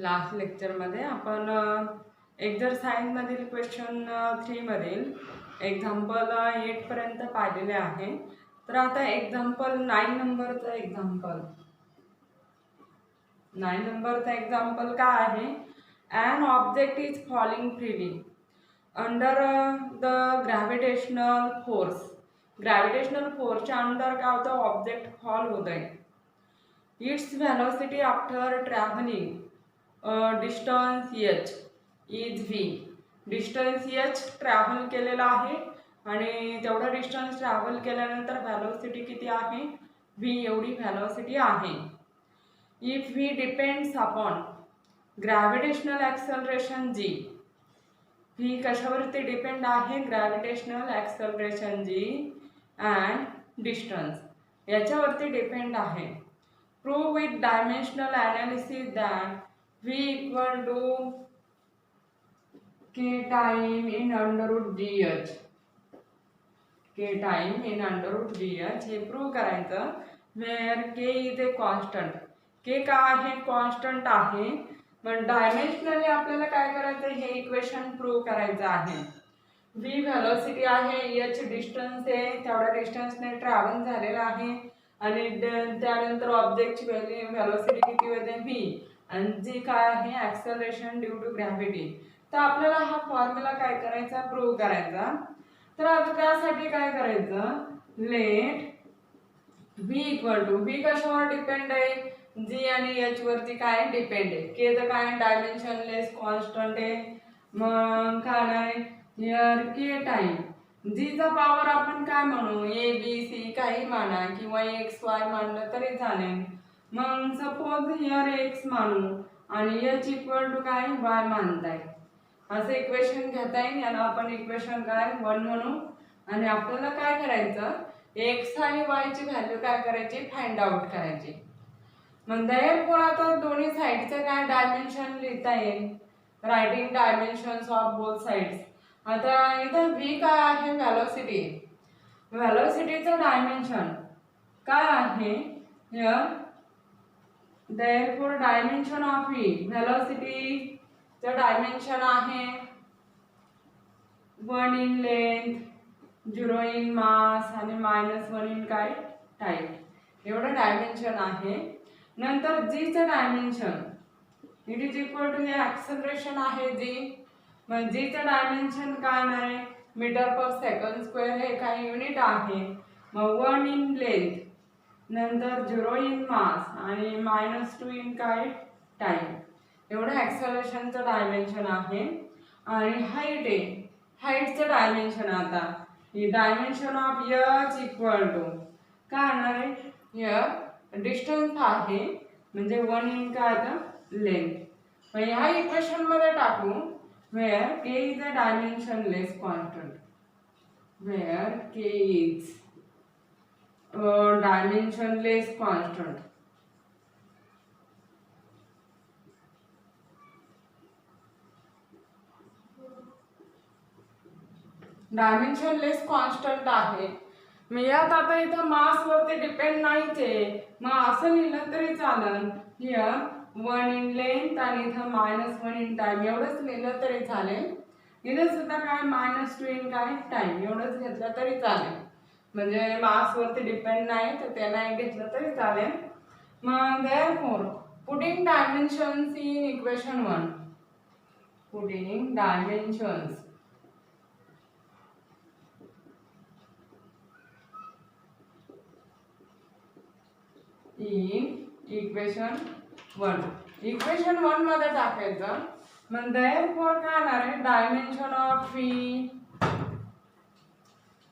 Last लेक्चरमध्ये आपण एक्झरसाइजमधील question 3 मधील एक्झाम्पल 8 पर्यंत पाहिलेले आहे. तर आता एक्झाम्पल 9 नंबरचं एक्झाम्पल काय आहे? An object is falling freely under the gravitational force. Gravitational फोर्सच्या अंडर काय होतं? ऑब्जेक्ट फॉल होत आहे. Its velocity after travelling distance H is V. Distance H travel केलेला आहे आणि तेवढा डिस्टन्स ट्रॅव्हल केल्यानंतर व्हॅलोसिटी किती आहे? व्ही एवढी व्हॅलोसिटी आहे. If v depends upon gravitational acceleration g. V कशावरती डिपेंड आहे? Gravitational acceleration g and distance याच्यावरती डिपेंड आहे. Prove with dimensional analysis that v equal to k time in under root gh. k time in under root gh हे prove करायचं. Where k is a constant. k का आहे? Constant आहे. पण डायमेन्शनली आपल्याला काय करायचं? हे इक्वेशन प्रूव्ह करायचं आहे. v व्हेलॉसिटी आहे, h डिस्टन्स आहे, तेवढ्या डिस्टन्सने ट्रॅव्हल झालेला आहे आणि त्यानंतर ऑब्जेक्टची व्हेलॉसिटी किती होते? v आणि जी काय आहे? Acceleration due to gravity. तर आपल्याला हा फॉर्म्युला काय करायचा? प्रूव्ह करायचा. तर आता त्यासाठी काय करायचं? Let V equal to, V कशावर डिपेंड आहे? जी आणि एच वरती काय डिपेंड आहे? के तर काय डायमेन्शनलेस कॉन्स्टंट आहे. मग काय हिअर के टाइम. जीचा पॉवर आपण काय म्हणू? ए बी सी काही माना किंवा एक्स वाय मानलं तरी चालेल. मग सपोज हिअर एक्स मानू आणि एच इक्वल टू काय? वाय मानताय. असं इक्वेशन घेता येईल. याला आपण इक्वेशन काय? 1 म्हणू. आणि आपल्याला काय करायचं? एक्स आणि वाय ची व्हॅल्यू काय करायची? फाइंड आउट करायची. मग therefore आता दोन्ही साइडचं काय डायमेन्शन लिहिता येईल. Writing dimensions of both sides. आता इथं v काय आहे? व्हेलॉसिटी. व्हेलॉसिटीचं डायमेन्शन काय आहे? Here therefore dimension of v, velocity चा डायमेन्शन आहे 1 in length, 0 in mass आणि -1 in काय? टाइम. एवढं डायमेन्शन आहे. नंतर g चं dimension it is equal to हे ॲक्सलरेशन आहे g. मग g चं डायमेन्शन काय आहे? मीटर पर सेकंड स्क्वेअर हे काय युनिट आहे. मग 1 in length, नंतर 0 in mass आणि -2 in काय? टाइम. एवढं ॲक्सलरेशनचं डायमेन्शन आहे. आणि हाईट आहे. हाईटचं डायमेन्शन आता dimension of h equal to काय येणार आहे? हिअर डिस्टन्स आहे म्हणजे 1 in काय आता? लेंथ. मग ह्या इक्वेशन मध्ये टाकू. Where k is a dimensionless constant. Where k is dimensionless constant. Dimensionless constant आहे. मग यात आता इथं मास वरती डिपेंड नाहीच आहे. मग असं लिहिलं तरी चालेल. हिअर 1 in length आणि इथं -1 in टाइम एवढंच लिहिलं तरी चालेल. इथं सुद्धा काय? -2 in काय? टाइम एवढंच घेतलं तरी चालेल. म्हणजे मास वरती डिपेंड नाही तर ते नाही घेतलं तरी चालेल. मग therefore putting dimensions in equation 1, putting dimensions in equation 1. Equation 1 मध्ये टाकायचं. मग therefore काय येणार आहे? Dimension of v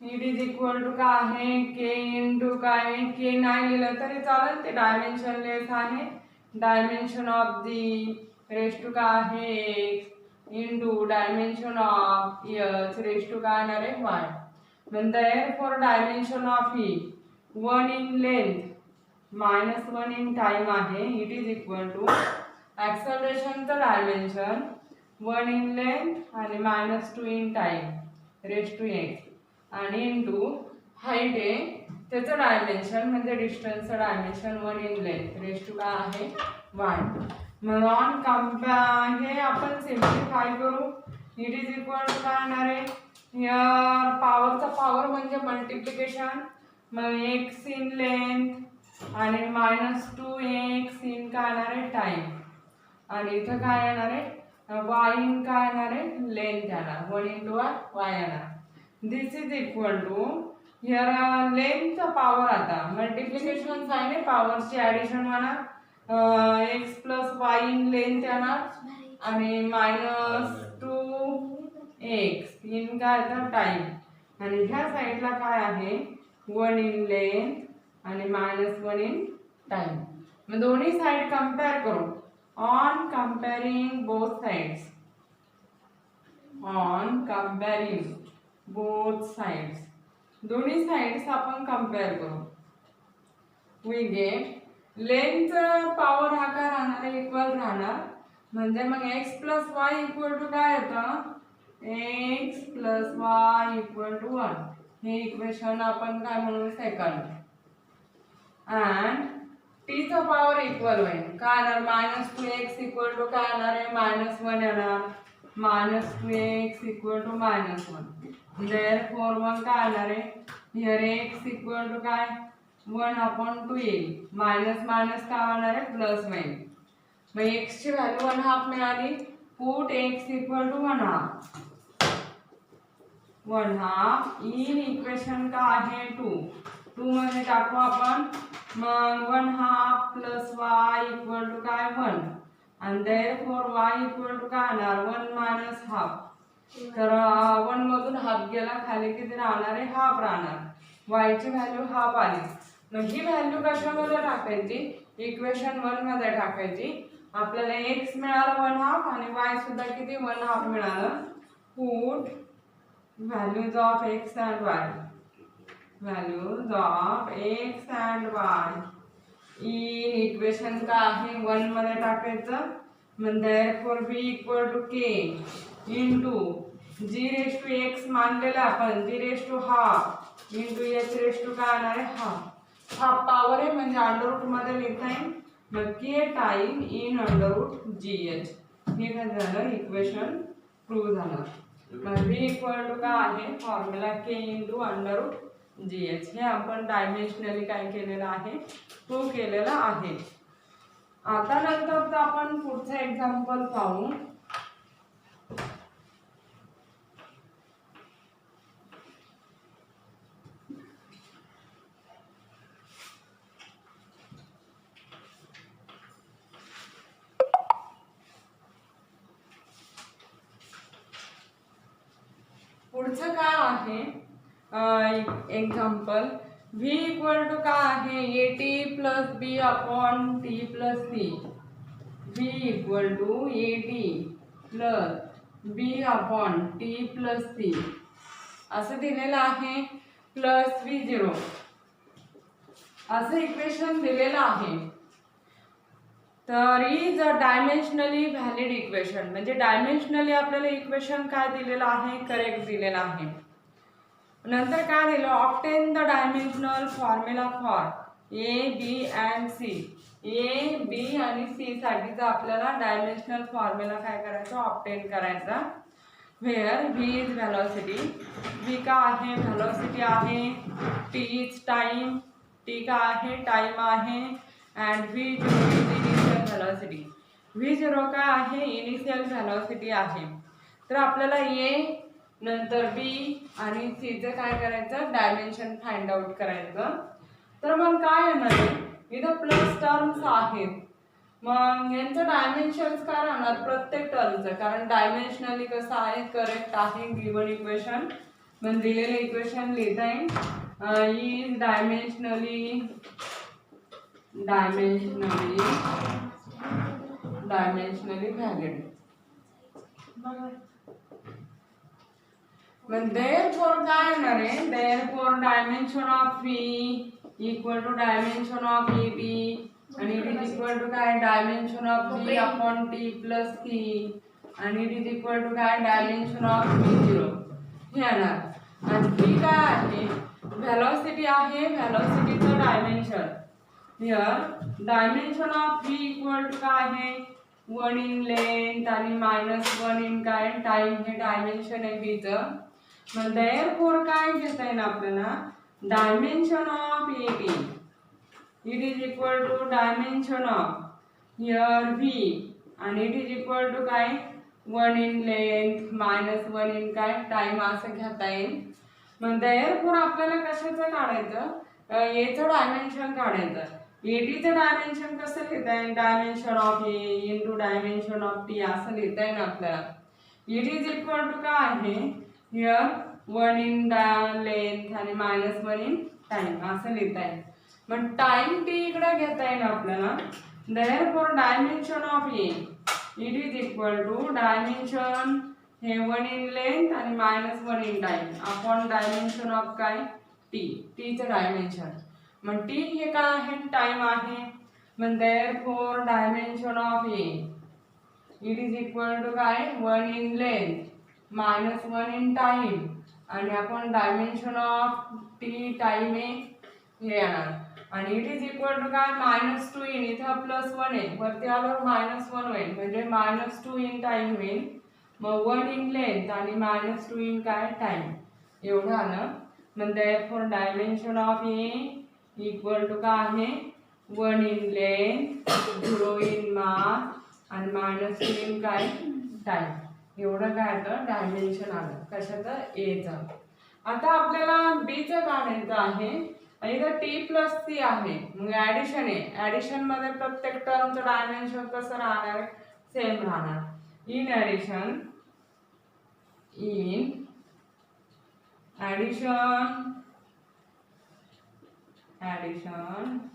it is equal to काय आहे? k इंटू काय? k नाही लिहिलं तरी चालेल, ते डायमेन्शनलेस आहे. Dimension of g raise to काय आहे? x into dimension of h raise to काय येणार आहे? y. मग therefore dimension of e 1 in length -1 in time आहे. इट इज इक्वल टू ॲक्सलरेशनचं डायमेन्शन 1 in length आणि -2 in time raise to x आणि इंटू हाईट आहे त्याचं डायमेन्शन म्हणजे डिस्टन्सचं dimension 1 in length raise to काय आहे? y. मग ऑन कम्पेअर हे आपण सिम्प्लिफाय करू. इट इज इक्वल टू काय येणार आहे, हिअर पॉवरचा पॉवर म्हणजे मल्टिप्लिकेशन. मग एक्स इन लेंथ आणि -2x इन काय येणार आहे टाइम. आणि इथं काय येणार आहे वाय इन काय येणार आहे लेंथ येणार. 1 into वाय येणार. This is equal to here लेंथचा पॉवर आता मल्टिप्लिकेशन साइन आहे पॉवरची ॲडिशन होणार. X plus y in length येणार आणि -2x इन काय येतं टाइम. आणि ह्या साईडला काय आहे 1 इन लेंथ आणि -1 इन टाइम. मग दोन्ही साइड कंपेअर करू. On comparing both sides, on comparing both sides, दोन्ही साइड्स आपण कंपेअर करू. वी गेट लेंथचा पॉवर हा काय राहणार इक्वल राहणार. म्हणजे मग x plus y equal to काय येतं x plus y equal to 1. हे इक्वेशन आपण काय म्हणू सेकंड. अँड टीचा पॉवर इक्वल होईल काय येणार -2x इक्वल टू काय येणार आहे -1 येणार. -2x equal to -1. देअरफॉर मग काय येणार आहे हिअर x इक्वल टू काय 1/2 येईल. मायनस मायनस काय होणार आहे प्लस होईल. मग x ची व्हॅल्यू 1/2 मिळाली. Put x equal to 1/2. 1/2 in equation का आहे 2 मध्ये टाकू आपण. मग 1/2 प्लस y इक्वल टू काय 1. आणि देअरफॉर y इक्वल टू काय येणार 1 मायनस हाफ. तर 1 मधून हाफ गेला खाली किती राहणार आहे हाफ राहणार. y ची व्हॅल्यू हाफ आली. मग ही व्हॅल्यू कशामध्ये टाकायची इक्वेशन 1 मध्ये टाकायची. आपल्याला x मिळाला 1/2 आणि y सुद्धा किती 1/2 मिळालं. Put values of x and y, values of x and y in equation का आहे 1 मध्ये टाकायचं. मग therefore b equal to k into g raised to x मानलेलं आपण g raised to half into h raised to काय येणार आहे half. Half power आहे म्हणजे अंडर रूट मध्ये लिहिता येईल. मग k time in under root gh. हे काय झालं इक्वेशन प्रूव्ह झालं. मग b इक्वल टू काय आहे formula k into under root gh. हे आपण डायमेन्शनली काय केलेलं आहे प्रूव्ह केलेलं आहे. आता नंतर आपण पुढचं एक्झाम्पल पाहू. पुढचं काय आहे एक्झाम्पल v इक्वल टू काय आहे at plus b upon t plus c. v equal to at plus b upon t plus c असं दिलेलं आहे. प्लस v0 असं इक्वेशन दिलेलं आहे. तर इज अ डायमेन्शनली व्हॅलिड इक्वेशन. म्हणजे डायमेन्शनली आपल्याला इक्वेशन काय दिलेलं आहे करेक्ट दिलेलं आहे. नंतर काय दिलं obtain the dimensional formula for A B and C. A B आणि सी साठीचा आपल्याला डायमेन्शनल फॉर्म्युला काय करायचा ऑब्टेन करायचा. Where V is velocity. V का आहे व्हेलॉसिटी आहे. T is time. टी का आहे टाइम आहे. And V is initial velocity. v0 काय आहे इनिशियल व्हेलॉसिटी आहे. तर आपल्याला ए नंतर बी आणि सीचं काय करायचं डायमेन्शन फाइंड आउट करायचं. तर मग काय येणार इथं प्लस टर्म्स आहेत. मग यांचं डायमेन्शन्स काय राहणार प्रत्येक टर्मचं. कारण डायमेन्शनली कसं आहे करेक्ट आहे गिवन इक्वेशन. मग दिलेलं इक्वेशन लिहिता येईल इज डायमेन्शनली व्हॅलिड. मग देअरफॉर काय येणार आहे therefore dimension of v equal to dimension of ab आणि इट इज इक्वल टू काय dimension of v upon t plus c आणि इट इज इक्वल टू काय डायमेन्शन ऑफ v0 हे येणार. आणि v काय आहे व्हेलॉसिटी आहे. व्हेलॉसिटीचं dimension here dimension of v equal to काय आहे 1 इन लेंथ आणि -1 इन काय टाइम हे डायमेन्शन आहे बीचं. मग देअरफॉर काय घेता येईल आपल्याला dimension of it is equal to dimension of here V आणि इट इज इक्वल टू काय 1 इन लेंथ -1 इन काय टाइम असं घेता येईल. मग देअरफॉर आपल्याला कशाचं काढायचं याचं डायमेन्शन काढायचं. एटीचं डायमेन्शन कसं लिहिता येईल dimension of A into dimension of T असं लिहिता येईल आपल्याला. इट इज इक्वल टू काय आहे हिअर 1 इन लेंथ आणि -1 इन टाइम असं लिहिता येईल. मग टाइम टी इकडे घेता येईल आपल्याला. Therefore dimension of A it is equal to dimension हे 1 इन लेंथ आणि -1 in time upon dimension of काय टीचं डायमेन्शन. मग टी हे काय आहे टाइम आहे. मग therefore dimension of A it is equal to काय 1 इन लेंथ -1 इन टाइम आणि आपण डायमेन्शन ऑफ टी टाइम हे येणार आणि इट इज इक्वल टू काय -2 इन इथं +1 आहे वरती आल्यावर -1 होईल म्हणजे -2 इन टाइम होईल. मग 1 इन लेंथ आणि -2 इन काय टाइम एवढं आलं. मग therefore dimension of A equal to काय आहे 1 इन लेंथ 0 इन मास आणि -2 इन काय टाइम एवढं काय तर डायमेन्शन आलं कशाचं एचं. आता आपल्याला बीचं काढायचं आहे आणि इथं T+C आहे मग ॲडिशन आहे. ॲडिशनमध्ये प्रत्येक टर्मचं डायमेन्शन कसं राहणार सेम राहणार. In addition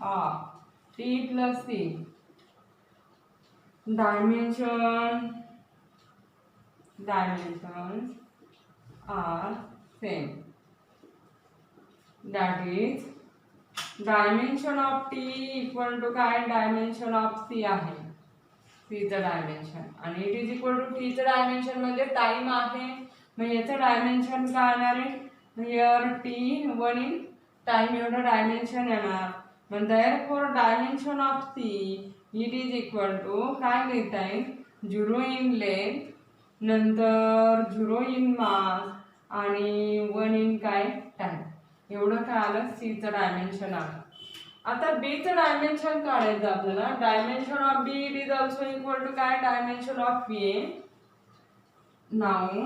of T+C dimensions are same. That is dimension of T equal to काय dimension of C आहे. C चं डायमेन्शन आणि it is equal to T चं डायमेन्शन म्हणजे टाइम आहे. मग याचं डायमेन्शन काय येणार आहे हिअर T 1 इन टाइम एवढं डायमेन्शन येणार. मग therefore dimension of C it is equal to काय लिहिता येईल 0 इन लेंथ नंतर 0 इन मास आणि 1 इन काय टाइम एवढं काय आलं सीचं डायमेन्शन आलं. आता बीचं डायमेन्शन काढायचं आपल्याला. Dimension of b it is also equal to काय dimension of a. Now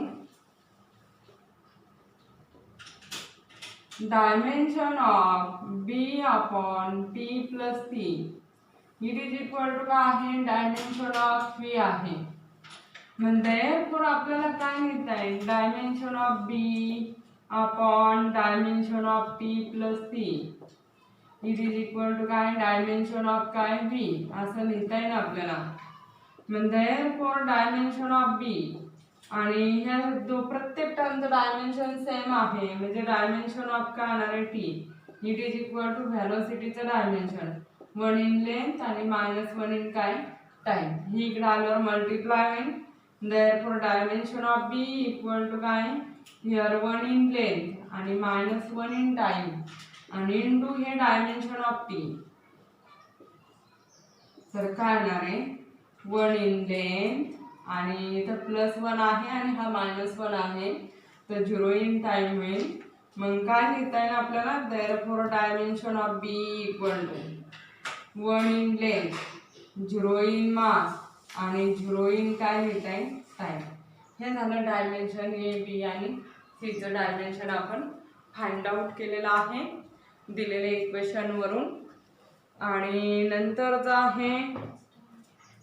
dimension of b upon p plus c it is equal to काय आहे dimension of v आहे. म्हणजे पुढे आपल्याला काय लिहिता येईल dimension of b upon dimension of p plus c it is equal to काय dimension of काय v असं लिहिता येईल आपल्याला. म्हणजे पुढे dimension of b आणि ह्या दो प्रत्येक टर्मचं डायमेन्शन सेम आहे म्हणजे डायमेन्शन ऑफ काय येणार आहे t. It is equal to व्हेलोसिटीचं डायमेन्शन 1 इन लेंथ आणि -1 इन काय टाइम ही इकडे आल्यावर मल्टिप्लाय होईल. Therefore dimension of B equal to काय हिअर 1 इन लेंथ आणि -1 इन टाइम आणि इनटू हे डायमेन्शन ऑफ टी. तर काय येणार आहे 1 इन लेंथ आणि इथं +1 आहे आणि हा -1 आहे तर 0 इन टाइम होईल. मग काय लिहिता येईल आपल्याला therefore dimension of B equal to 1 in length 0 in mass आणि 0 इन काय लिहिता येईल टाइम. हे झालं डायमेन्शन ए बी आणि सीचं डायमेन्शन आपण फाइंड आउट केलेलं आहे दिलेले इक्वेशनवरून. आणि नंतरचं आहे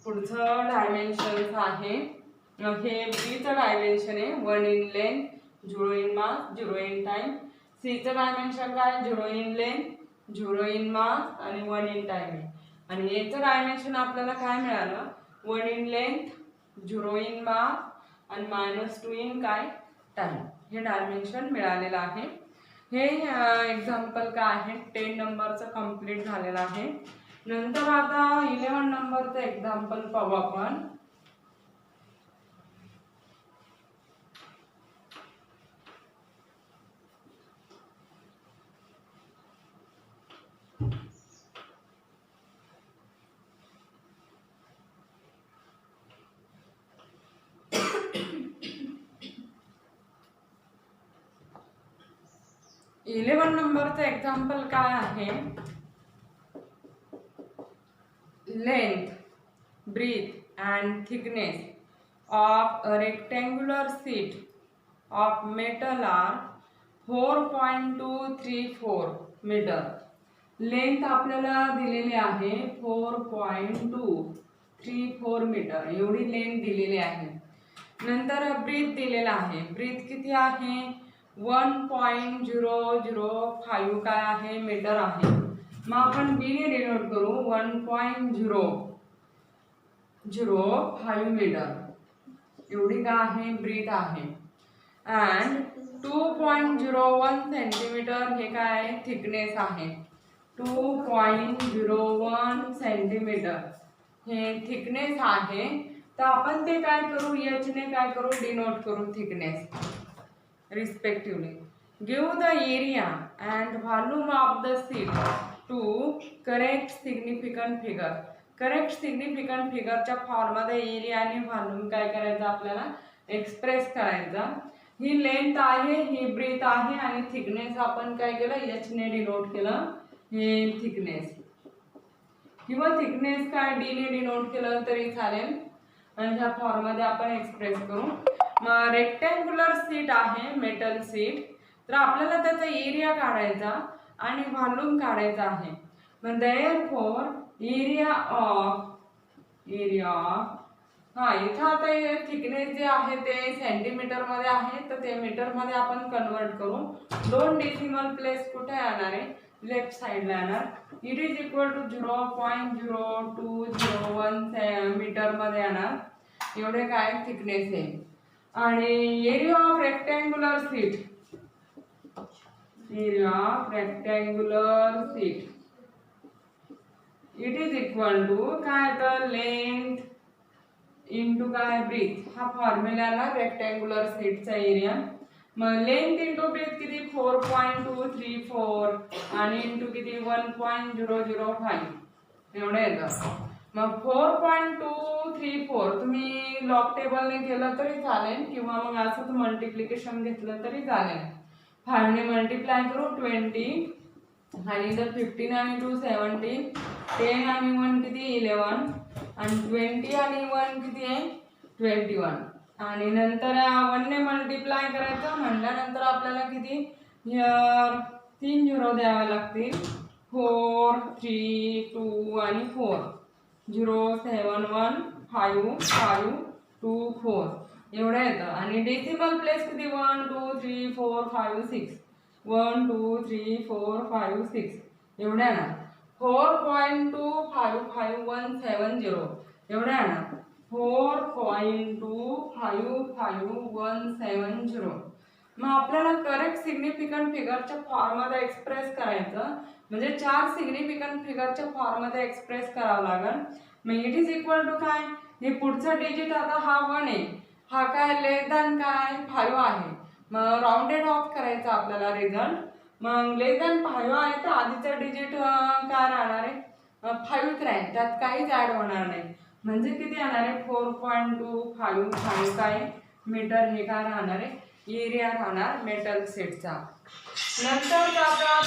पुढचं डायमेन्शन आहे हे बीचं डायमेन्शन आहे 1 in length 0 in mass 0 in time. सीचं डायमेन्शन काय 0 इन लेंथ 0 इन मास आणि 1 इन टाइम आहे. आणि याचं डायमेन्शन आपल्याला काय मिळालं 1 इन लेंथ 0 इन मास आणि -2 इन काय टाइम हे डायमेन्शन मिळालेलं आहे. हे एक्झाम्पल काय आहे 10 नंबरचं कंप्लीट झालेलं आहे. नंतर आता 11 नंबरचं एक्झाम्पल पाहू आपण. 11 नंबरचं एक्झाम्पल काय आहे, length, breadth and thickness of a rectangular sheet of metal are 4.234 metre. Length आपल्याला दिलेली आहे 4.234 मीटर एवढी लेंथ दिलेली आहे. नंतर ब्रीथ दिलेला आहे, ब्रीथ किती आहे 1.005 काय आहे मीटर आहे. मग आपण बी ने डिनोट करू 1.005 मीटर एवढी काय आहे ब्रीथ आहे. अँड 2.01 सेंटीमीटर हे काय थिकनेस आहे, 2.01 सेंटीमीटर हे थिकनेस आहे. तर आपण ते काय करू, एच ने काय करू डिनोट करू thickness respectively. Give the area and volume of the sheet to correct significant figure. Correct significant फिगरच्या फॉर्ममध्ये एरिया आणि व्हॉल्यूम काय करायचं आपल्याला एक्सप्रेस करायचा. ही लेंथ आहे, ही ब्रीथ आहे आणि थिकनेस आपण काय केलं एच ने डिनोट केलं हे थिकनेस, किंवा थिकनेस काय डी ने डिनोट केलं तरी चालेल. आणि ह्या फॉर्ममध्ये आपण एक्सप्रेस करू. मग रेक्टँग्युलर शीट आहे मेटल शीट, तर आपल्याला त्याचा एरिया काढायचा आणि व्हॉल्यूम काढायचा आहे. मग देअरफॉर एरिया ऑफ इथं आता हे थिकनेस जे आहे ते सेंटीमीटर मध्ये आहे, तर ते मीटर मध्ये आपण कन्वर्ट करू. 2 डेसिमल प्लेस कुठे येणार आहे लेफ्ट साइडला येणार. It is equal to 0.0201 metre मध्ये येणार एवढे काय थिकनेस आहे. आणि area of rectangular sheet, it is equal to काय तर लेंथ इंटू काय ब्रीथ. हा फॉर्म्युला रेक्टँग्युलर शीटचा एरिया. मग लेंथ इंटू ब्रीथ किती 4.234 आणि इंटू किती 1.005 एवढं येतं. मग 4.234 तुम्ही लॉग टेबलने केलं तरी चालेल किंवा मग असं मल्टिप्लिकेशन घेतलं तरी चालेल. 5 ने मल्टिप्लाय करू 20 आणि इथं 15 आणि 2 17, 10 आणि 1 किती 11 आणि 20 आणि 1 किती आहे 21. आणि नंतर 1 ने मल्टिप्लाय करायचं म्हटल्यानंतर आपल्याला किती 3 झिरो द्यावे लागतील. 4 3 2 आणि 4 0 7 1 5 5 2 4 एवढं येतं. आणि डेसिमल प्लेस किती 1 2 3 4 5 6 1 2 3 4 5 6 एवढं येणार. 4.25517 एवढं येणार. 4.25517. मग आपल्याला करेक्ट सिग्निफिकंट फिगरच्या फॉर्ममध्ये एक्सप्रेस करायचं, म्हणजे 4 सिग्निफिकंट फिगरच्या फॉर्ममध्ये एक्सप्रेस करावं लागेल. मग इट इज इक्वल टू काय, हे पुढचा डिजिट आता हा 1 आहे, हा काय लेस दॅन काय 5 आहे. मग राऊंडेड ऑफ करायचा आपल्याला रिझल्ट. मग लेस दॅन 5 आहे तर आधीचा डिजिट काय राहणार आहे 5th राहील, त्यात काहीच ऍड होणार नाही. म्हणजे किती येणार आहे 4.255 काय मीटर हे काय राहणार आहे एरिया राहणार मेटल शीटचा. नंतर आता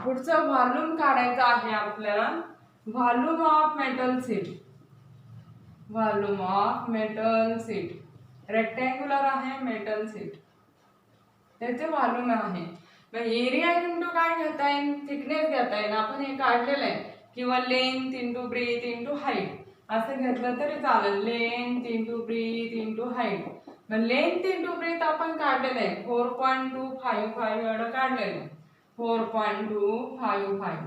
पुढचं व्हॉल्यूम काढायचं आहे आपल्याला. Volume of metal sheet rectangular आहे मेटल शीट, त्याचे व्हॉल्यूम आहे. मग एरिया इंटू काय घेता येईल थिकनेस घेता येईल, आपण हे काढलेलं आहे. किंवा length into breadth into height असं घेतलं तरी चालेल. Length into breadth into height. मग लेंथ इंटू ब्रीथ आपण काढलेलं आहे 4.255 एवढं काढलेलं आहे 4.255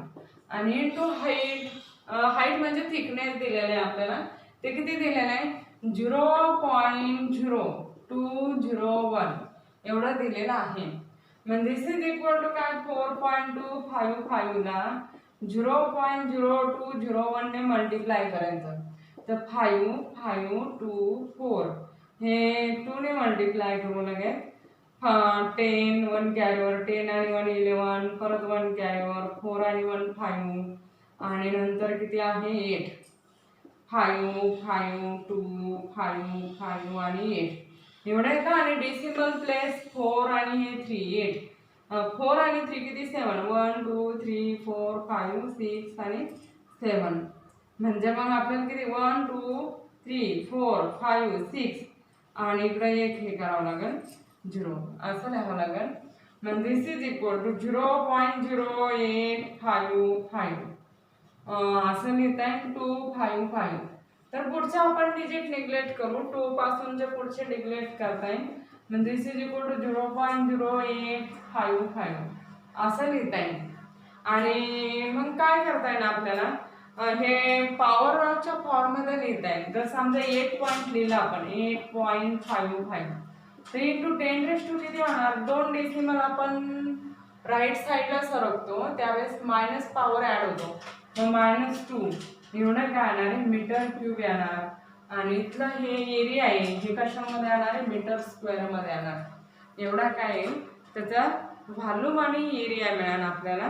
आणि इंटू हाईट म्हणजे थिकनेस दिलेलं आहे आपल्याला. ते किती दिलेलं आहे 0.0201 एवढं दिलेलं आहे. म्हणजे दिस इज इक्वल टू काय 4.255 ला 0.0201 ने मल्टिप्लाय करायचं. तर 5 5 2 4 हे 2 ने मल्टिप्लाय करू लगेच. 10 1 कॅरीवर 10 आणि 1 11 परत 1 कॅरीवर 4 आणि 1 5 आणि नंतर किती आहे 8 5 5 2 5 5 आणि 8 एवढं आहे का. आणि डेसिमल प्लेस 4 आणि हे 3 8 4 आणि 3 किती 7 1 2 3 4 5 6 आणि 7 म्हणजे मग आपल्याला किती 1 2 3 4 5 6 आणि इकडे एक हे करावं लागेल 0 असं लिहावं लागेल. मग दिस इज इक्वल टू 0.0855 असं लिहिता येईल 255. तर पुढचं आपण डिजिट निग्लेक्ट करू. 2 पासून जे पुढचे निग्लेक्ट करता येईल. म्हणजे दिस इज इक्वल टू 0.0855 असं लिहिता येईल. आणि मग काय करता येईल आपल्याला हे पॉवरच्या फॉर्ममध्ये लिहिता येईल. जर समजा 8 पॉईंट लिहिला आपण 8.55 तर इंटू 10⁻⁴ किती होणार 2 डेसिमल आपण राईट साईडला सरकतो त्यावेळेस मायनस पॉवर ऍड होतो. मग -2 एवढं काय येणार आहे मीटर क्यूब येणार. आणि इथलं हे एरिया आहे हे कशामध्ये येणार आहे मीटर स्क्वेअर मध्ये येणार. एवढा काय आहे त्याचा व्हॉल्यूम आणि एरिया मिळणार आपल्याला.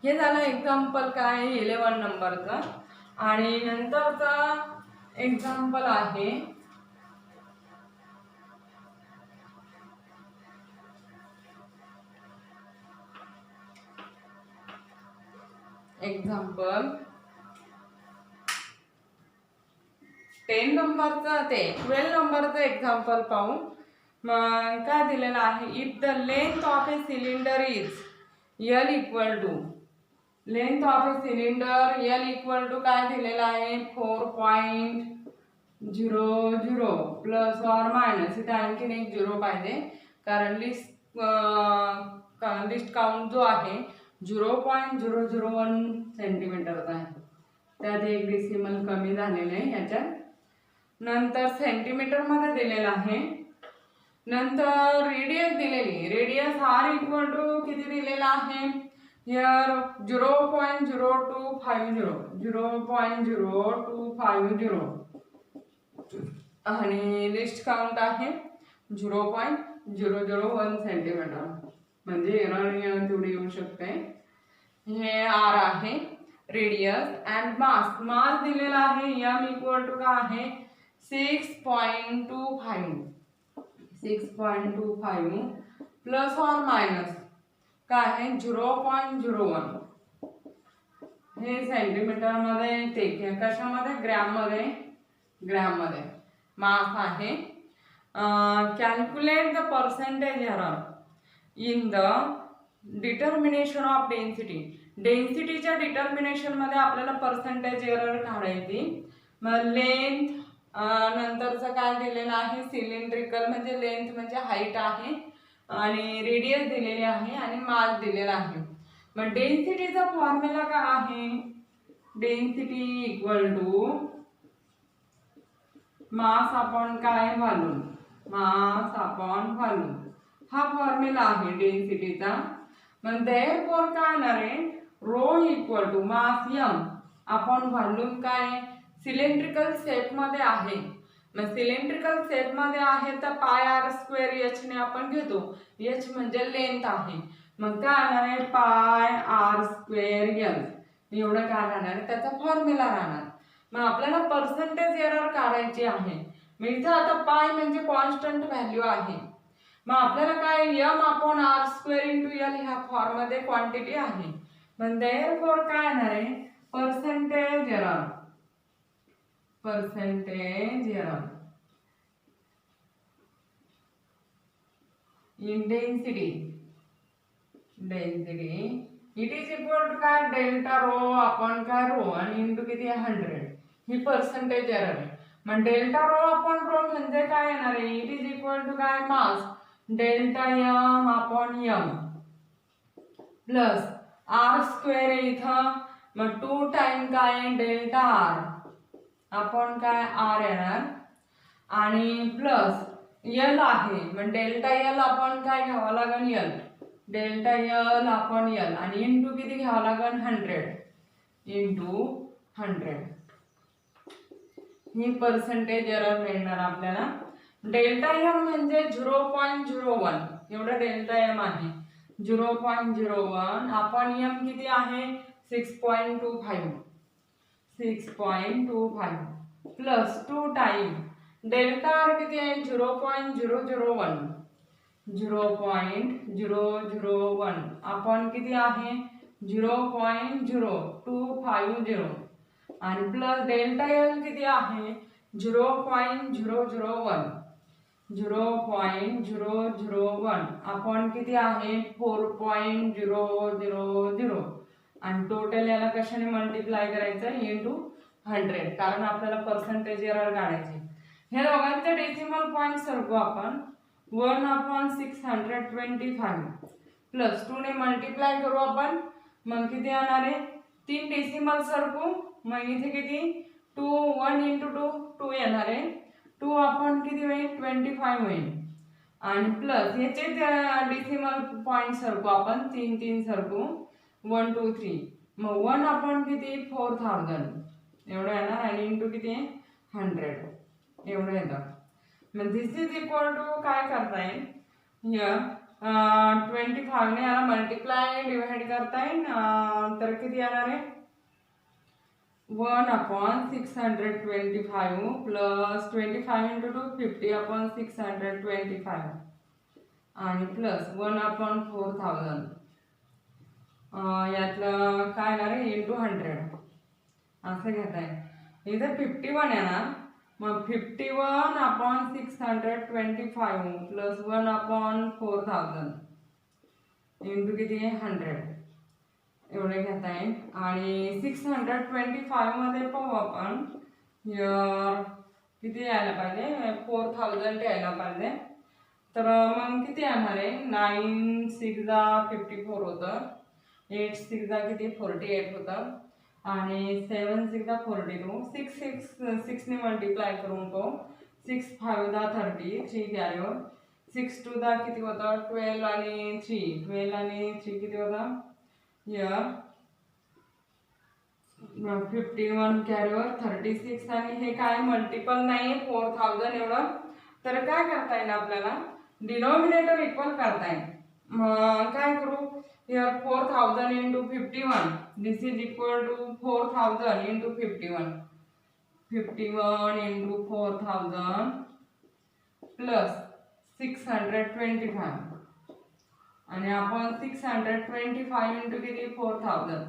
हे झालं एक्झाम्पल काय 11 नंबरचं. आणि नंतरचा एक्झाम्पल आहे एक्झाम्पल 10 नंबरचं ते 12 नंबरचं एक्झाम्पल पाहू. मग काय दिलेलं आहे if the length of a cylinder is L equal to length of a cylinder L equal to काय दिलेलं आहे 4.00 प्लस ऑर मायनस इथे आणखीन एक 0 पाहिजे कारण लिस्ट काउंट जो आहे 0.001 सेंटीमीटरचा आहे. त्यात एक डेसिमल कमी झालेले आहे याच्यात. नंतर सेंटीमीटर मध्ये दिलेला आहे. नंतर रेडियस दिलेली रेडियस r इक्वल टू किती दिलेला आहे हियर 0.0250 आणि लिस्ट काउंट आहे 0.001 सेंटीमीटर म्हणजे एरर तेवढी येऊ शकते. हे r आहे रेडियस. अँड मास दिलेला आहे m इक्वल टू काय आहे 6.25 प्लस ऑर मायनस काय आहे 0.01. हे सेंटीमीटर मध्ये ते कशामध्ये ग्रॅम मध्ये मास आहे. Calculate the percentage error in the determination of density. डेन्सिटीच्या डिटर्मिनेशन मध्ये आपल्याला पर्सेंटेज एरर काढायची. मग लेंथ नंतरचं काय दिलेलं आहे सिलेंड्रिकल म्हणजे लेंथ म्हणजे हाईट आहे आणि रेडियस दिलेली आहे आणि मास दिलेला आहे. मग डेन्सिटीचा फॉर्म्युला काय आहे density equal to mass upon काय व्हॉल्यूम मास अपॉन व्हॉल्यूम हा फॉर्म्युला आहे डेन्सिटीचा. मग देअरफॉर काय येणार आहे rho equal to mass m upon volume काय सिलेंड्रिकल शेप मध्ये आहे. मग सिलेंड्रिकल शेप मध्ये आहे तर πr² h ने आपण घेतो. h म्हणजे लेंथ आहे. मग काय येणार आहे πr² l एवढं काय राहणार आहे त्याचा फॉर्म्युला राहणार. मग आपल्याला पर्सेंटेज एरर काढायची आहे. मग इथं आता पाय म्हणजे कॉन्स्टंट व्हॅल्यू आहे. मग आपल्याला काय m अपॉन r² × l ह्या फॉर्म मध्ये क्वांटिटी आहे. मग देअरफॉर काय येणार आहे percentage error in density it is equal to काय डेल्टा रो अपॉन काय रो आणि इंटू किती 100 ही पर्सेंटेज एरर आहे. मग डेल्टा रो अपॉन रो म्हणजे काय येणार आहे इट इज इक्वल टू काय mass delta m upon m plus r² इथं मग 2 टाइम काय डेल्टा r अपॉन काय r येणार आणि प्लस l आहे मग डेल्टा l अपॉन काय घ्यावं लागेल l delta l upon l आणि इंटू किती घ्यावं लागेल 100 ही पर्सेंटेज एरर मिळणार आपल्याला. डेल्टा m म्हणजे 0.01 एवढा डेल्टा m आहे 0.01 अपॉन m किती आहे 6.25 प्लस 2 टाइम डेल्टा आर किती आहे 0.001 0.001 आपण किती आहे 0.0250 आणि प्लस डेल्टा एल किती आहे 0.001 0.001 आपण किती आहे 4.000 आणि टोटल याला कशाने मल्टिप्लाय करायचं इंटू 100 कारण आपल्याला पर्सेंटेज एरर काढायची. हे दोघांचे डेसिमल पॉइंट सरकू आपण 1/625 प्लस 2 ने मल्टिप्लाय करू आपण मग किती येणार आहे 3 डेसिमल सरकू मग इथे किती 2 1 × 2 2 येणार आहे 2 आपण किती होईल 25 होईल आणि प्लस याचे डेसिमल पॉइंट सरकू आपण 3 3 सरकू 1 2 3 मग 1 आपण किती 4000 एवढं येणार आणि इंटू किती 100 एवढं येतं. मग दिस इज इक्वल टू काय करता येईल हिअर 25 ने याला मल्टिप्लाय डिवाइड करता येईल तर किती येणार आहे 1/625 प्लस 25 × 2 50/625 आणि प्लस 1/4000 यातलं काय येणार आहे इंटू 100 असं घेता येईल. इथं 51 येणार मग 51/625 प्लस 1/4000 इंटू किती 100 एवढे घेता येईल आणि 625 मध्ये पाहू आपण किती यायला पाहिजे 4000 यायला पाहिजे तर मग किती येणार आहे 9 6 54 होतं 8 6 किती 48 होतं आणि 7 6 42 6 ने मल्टिप्लाय करून तो 6 5 30 3 कॅरीवर 6 2 किती होतं 12 आणि 3 12 आणि 3 किती होतं here 51 कॅरीवर 36 आणि हे काय मल्टिपल नाही 4000 एवढं तर काय करता येईल आपल्याला डिनोमिनेटर इक्वल करता येईल. काय करू here 4000 × 51 this is equal to 4000 × 51 51 × 4000 plus 625 आणि आपण 625 इंटू किती 4000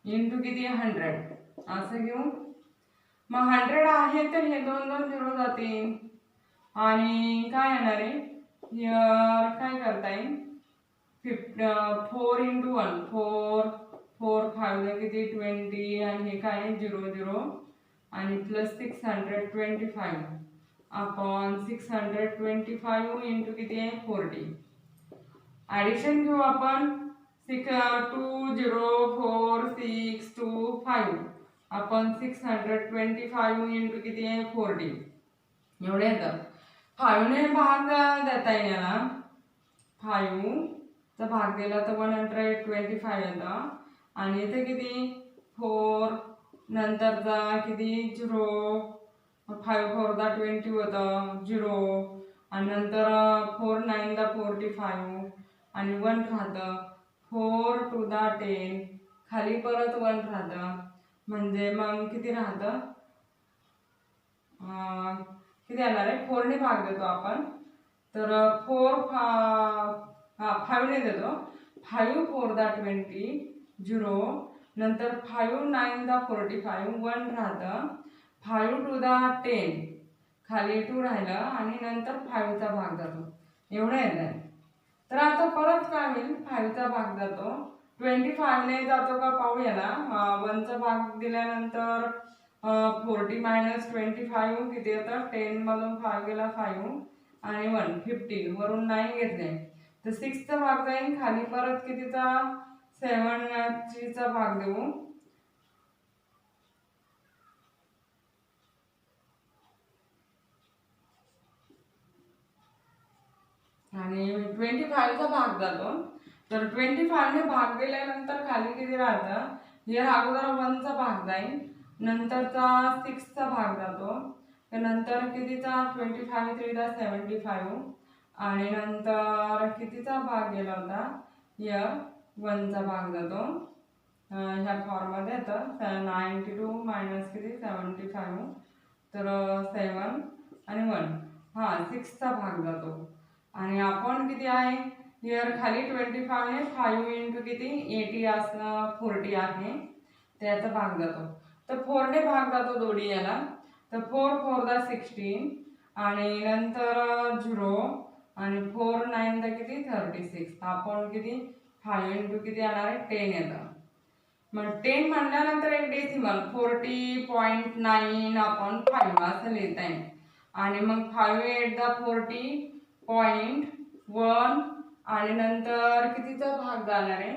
इंटू किती 100 असं घेऊ मग 100 आहे तर हे 2 2 0 जातील आणि काय येणार आहे हिअर काय करता येईल 4 × 1 4 4 5 किती 20 आणि हे काय 0 0 आणि प्लस 625 आपण 625 इंटू किती आहे 40 ॲडिशन घेऊ आपण 2 0 4 6 2 5 आपण 625 इंटू किती आहे 40 एवढे येतं 5 ने भाग देता येईल याला 5 चा भाग दिला तर 125 येतं आणि इथे किती 4 नंतरचा किती 0 5 4 20 होतं 0 आणि नंतर 4 9 45 आणि 1 राहतं 4 2 10 खाली परत 1 राहतं म्हणजे मग किती राहतं किती येणार आहे 4 ने भाग देतो आपण तर 4 5 ने देतो 5 4 20 0 नंतर 5 9 45 1 राहतं 5 2 10 खाली 2 राहिलं आणि नंतर 5 चा भाग जातो एवढं येतं. तर आता परत काय होईल 5 चा भाग जातो 25 ने जातो का पाहू याला 1 चा भाग दिल्यानंतर 40 - 25 किती येतं 10 मधून 5 गेला 5 आणि 1 15 वरून 9 घेतले तर 6 चा भाग जाईल खाली परत कितीचा 7 चा भाग देऊ आणि 25 चा भाग जातो तर 25 ने भाग दिल्यानंतर खाली किती राहतं हे अगोदर 1 चा भाग जाईल नंतरचा 6 चा भाग जातो नंतर कितीचा 25 3 75 आणि नंतर कितीचा भाग गेला होता या 1 चा भाग जातो ह्या फॉर्म मध्ये येतं 92 - किती 75 तर 7 आणि 1 हां 6चा भाग जातो. आणि आपण किती आहे हिअर खाली 25 ने 5 इंटू किती 80 असणं 40 आहे त्याचा भाग जातो. तर 4 ने भाग जातो दोन्ही याला. तर 4 4 दा 16 आणि नंतर 0 आणि 4 9 दा किती 36. आपण किती 5 इंटू किती येणार आहे 10 येतं. मग 10 म्हणल्यानंतर एक डेसिमल 40.9 आपण 5 असं लिहिता येईल. आणि मग 5 8 दा 40.1 आणि नंतर कितीचा भाग जाणार आहे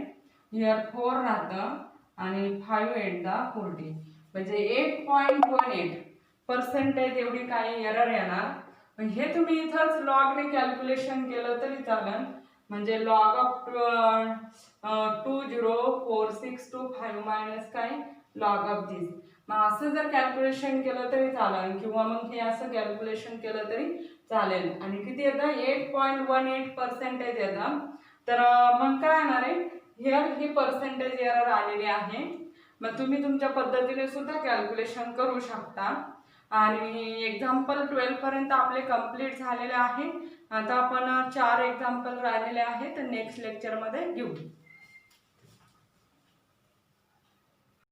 हिअर 4 राहतं आणि 5 8 दा 40 म्हणजे 8.18% एवढी काही एरर येणार. हे तुम्ही इथंच लॉगने कॅल्क्युलेशन केलं तरी चालेल. म्हणजे लॉग ऑफ 204625 मायनस काय लॉग ऑफ दिस. मग असं जर कॅल्क्युलेशन केलं तरी चालेल किंवा मग हे असं कॅल्क्युलेशन केलं तरी चालेल. आणि किती येतं 8.18% येतं. तर मग काय येणार आहे हिअर ही पर्सेंटेज एरर आलेली आहे. मग तुम्ही तुमच्या पद्धतीने सुद्धा कॅल्क्युलेशन करू शकता. आणि एक्झाम्पल 12 पर्यंत आपले कंप्लीट झालेले आहे. आता आपण 4 एक्झाम्पल राहिलेले आहेत नेक्स्ट लेक्चरमध्ये घेऊ.